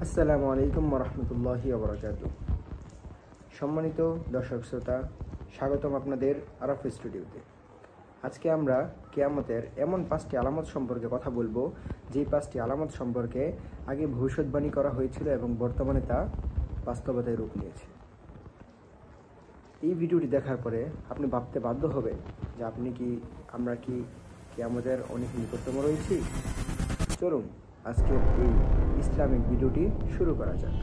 আসসালামু আলাইকুম ওরহমতুল্লাহি ওবরাকাতুহু। সম্মানিত দর্শক শ্রোতা, স্বাগতম আপনাদের আরাফ স্টুডিওতে। আজকে আমরা কিয়ামতের এমন 5টি আলামত সম্পর্কে কথা বলবো, যেই 5টি আলামত সম্পর্কে আগে ভবিষ্যৎবাণী করা হয়েছিল এবং বর্তমানে তা বাস্তবতায় রূপ নিয়েছে। এই ভিডিওটি দেখার পরে আপনি ভাবতে বাধ্য হবেন যে আমরা কি কিয়ামতের অনেক নিকটতম রয়েছি। চলুন আজকের এই ইসলামিক ভিডিওটি শুরু করা যাক।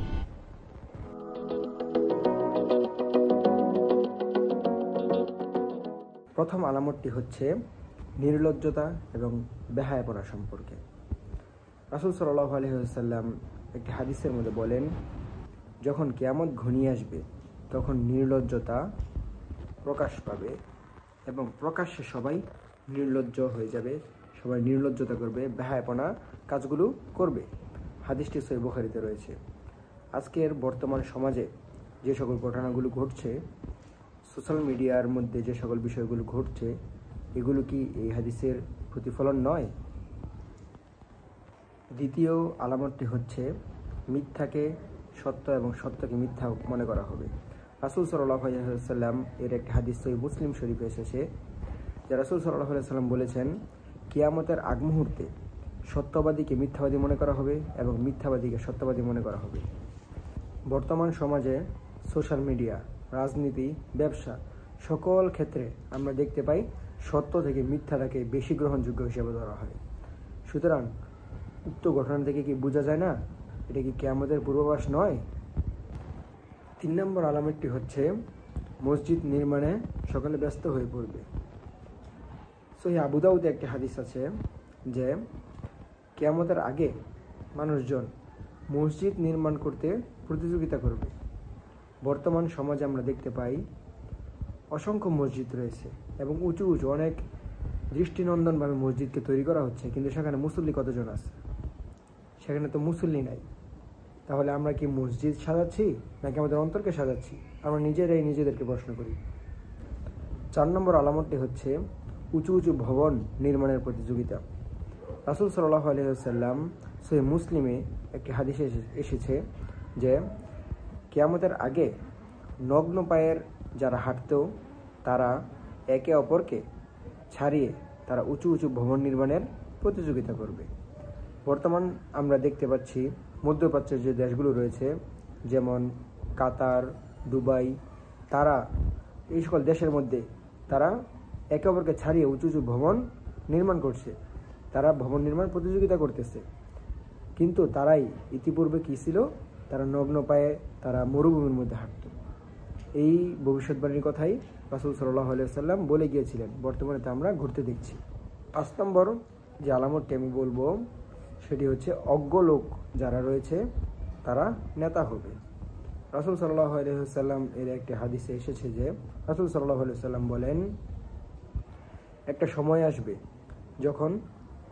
প্রথম আলামতটি হচ্ছে নির্লজ্জতা এবং বেহায়াপনা সম্পর্কে। রাসূল সাল্লাল্লাহু আলাইহি ওয়াসাল্লাম একটি হাদিসের মধ্যে বলেন, যখন কিয়ামত ঘনিয়ে আসবে তখন নির্লজ্জতা প্রকাশ পাবে এবং প্রকাশ্যে সবাই নির্লজ্জ হয়ে যাবে, সবাই নির্লজ্জতা করবে, বেহায়াপনা কাজগুলো করবে। হাদিসটি সহিহ বুখারীতে রয়েছে। আজকের বর্তমান সমাজে যে সকল ঘটনাগুলো ঘটছে, সোশ্যাল মিডিয়ার মধ্যে যে সকল বিষয়গুলো ঘটছে, এগুলো কি এই হাদিসের প্রতিফলন নয়? দ্বিতীয় আলামতটি হচ্ছে মিথ্যাকে সত্য এবং সত্যকে মিথ্যা মনে করা হবে। রাসূল সাল্লাল্লাহু আলাইহি ওয়াসাল্লাম এর একটি হাদিস সহিহ মুসলিম শরীফে এসেছে, যে রাসূল সাল্লাল্লাহু আলাইহি ওয়াসাল্লাম বলেছেন, কিয়ামতের আগ মুহূর্তে সত্যবাদীকে মিথ্যাবাদী মনে করা হবে এবং মিথ্যাবাদীকে সত্যবাদী মনে করা হবে। বর্তমান সমাজে সোশ্যাল মিডিয়া, রাজনীতি, ব্যবসা সকল ক্ষেত্রে আমরা দেখতে পাই সত্য থেকে মিথ্যাটাকে বেশি গ্রহণযোগ্য হিসেবে ধরা হয়। সুতরাং উক্ত ঘটনা থেকে কি বোঝা যায় না এটা কি কিয়ামতের পূর্বাভাস নয়? 3 নম্বর আলামতটি হচ্ছে মসজিদ নির্মাণে সকলে ব্যস্ত হয়ে পড়বে। সহিহ আবু দাউদে একটি হাদিস আছে যে কিয়ামতের আগে মানুষজন মসজিদ নির্মাণ করতে প্রতিযোগিতা করবে। বর্তমান সমাজে আমরা দেখতে পাই অসংখ্য মসজিদ রয়েছে এবং উঁচু উঁচু অনেক দৃষ্টিনন্দনভাবে মসজিদকে তৈরি করা হচ্ছে, কিন্তু সেখানে মুসল্লি কতজন আছে? সেখানে তো মুসল্লি নাই। তাহলে আমরা কি মসজিদ সাজাচ্ছি নাকি আমাদের অন্তরকে সাজাচ্ছি? আমরা নিজেরাই নিজেদেরকে প্রশ্ন করি। 4 নম্বর আলামতটি হচ্ছে উঁচু উঁচু ভবন নির্মাণের প্রতিযোগিতা। রাসূল সাল্লাল্লাহু আলাইহি ওয়াসাল্লাম সহিহ মুসলিমে একটি হাদিসে এসেছে যে কিয়ামতের আগে নগ্ন পায়ের যারা হাঁটতো তারা একে অপরকে ছাড়িয়ে তারা উঁচু উঁচু ভবন নির্মাণের প্রতিযোগিতা করবে। বর্তমান আমরা দেখতে পাচ্ছি মধ্যপ্রাচ্যের যে দেশগুলো রয়েছে, যেমন কাতার, দুবাই, তারা এই সকল দেশের মধ্যে তারা একে অপরকে ছাড়িয়ে উঁচু উঁচু ভবন নির্মাণ করছে, তারা ভবন নির্মাণ প্রতিযোগিতা করতেছে। কিন্তু তারাই ইতিপূর্বে কী ছিল? তারা নগ্ন পায়ে তারা মরুভূমির মধ্যে হাঁটত। এই ভবিষ্যৎবাণীর কথাই রাসূল সাল্লাল্লাহু আলাইহি ওয়াসাল্লাম বলে গিয়েছিলেন, বর্তমানে তা আমরা ঘুরতে দেখছি। 5 নম্বর যে আলামতটি আমি বলবো সেটি হচ্ছে অজ্ঞ লোক যারা রয়েছে তারা নেতা হবে। রাসূল সাল্লাল্লাহু আলাইহি ওয়াসাল্লাম এর একটি হাদিসে এসেছে যে রাসূল সাল্লাল্লাহু আলাইহি ওয়াসাল্লাম বলেন, একটা সময় আসবে যখন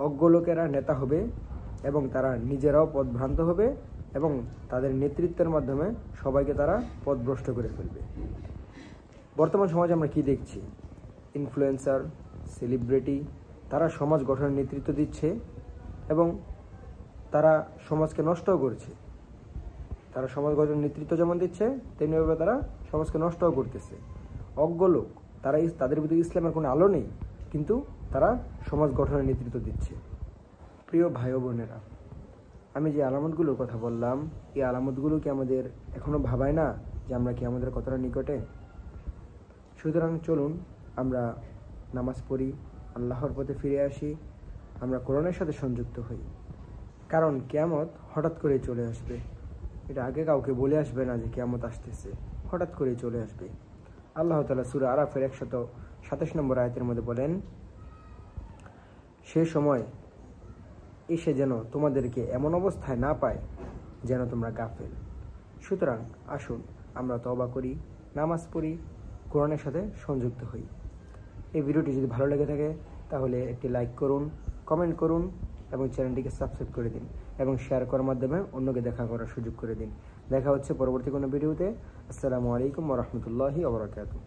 অজ্ঞ লোকেরা নেতা হবে এবং তারা নিজেরাও পথভ্রান্ত হবে এবং তাদের নেতৃত্বের মাধ্যমে সবাইকে তারা পথভ্রষ্ট করে ফেলবে। বর্তমান সমাজে আমরা কি দেখছি? ইনফ্লুয়েন্সার, সেলিব্রিটি, তারা সমাজ গঠনের নেতৃত্ব দিচ্ছে এবং তারা সমাজকে নষ্টও করছে। তারা সমাজ গঠনের নেতৃত্ব যেমন দিচ্ছে, তেমনিভাবে তারা সমাজকে নষ্টও করতেছে। অজ্ঞ লোক, তাদের ভিতরে ইসলামের কোনো আলো নেই, কিন্তু তারা সমাজ গঠনের নেতৃত্ব দিচ্ছে। প্রিয় ভাই ও বোনেরা, আমি যে আলামতগুলোর কথা বললাম, এই আলামতগুলো কি আমাদের এখনও ভাবায় না যে আমরা কি আমাদের কতটা নিকটে? সুতরাং চলুন আমরা নামাজ পড়ি, আল্লাহর পথে ফিরে আসি, আমরা কোরআনের সাথে সংযুক্ত হই। কারণ কিয়ামত হঠাৎ করেই চলে আসবে। এটা আগে কাউকে বলে আসবে না যে কিয়ামত আসতেছে, হঠাৎ করেই চলে আসবে। আল্লাহ তাআলা সূরা আরাফের 127 নম্বর আয়াতের মধ্যে বলেন, সে সময় এসে যেন তোমাদেরকে এমন অবস্থায় না পায় যেন তোমরা গাফেল। সুতরাং আসুন আমরা তওবা করি, নামাজ পড়ি, কোরআনের সাথে সংযুক্ত হই। এই ভিডিওটি যদি ভালো লেগে থাকে তাহলে একটি লাইক করুন, কমেন্ট করুন এবং চ্যানেলটিকে সাবস্ক্রাইব করে দিন এবং শেয়ার করার মাধ্যমে অন্যকে দেখা করার সুযোগ করে দিন। দেখা হচ্ছে পরবর্তী কোনো ভিডিওতে। আসসালামু আলাইকুম ওয়া রাহমাতুল্লাহি ওয়া বারাকাতুহু।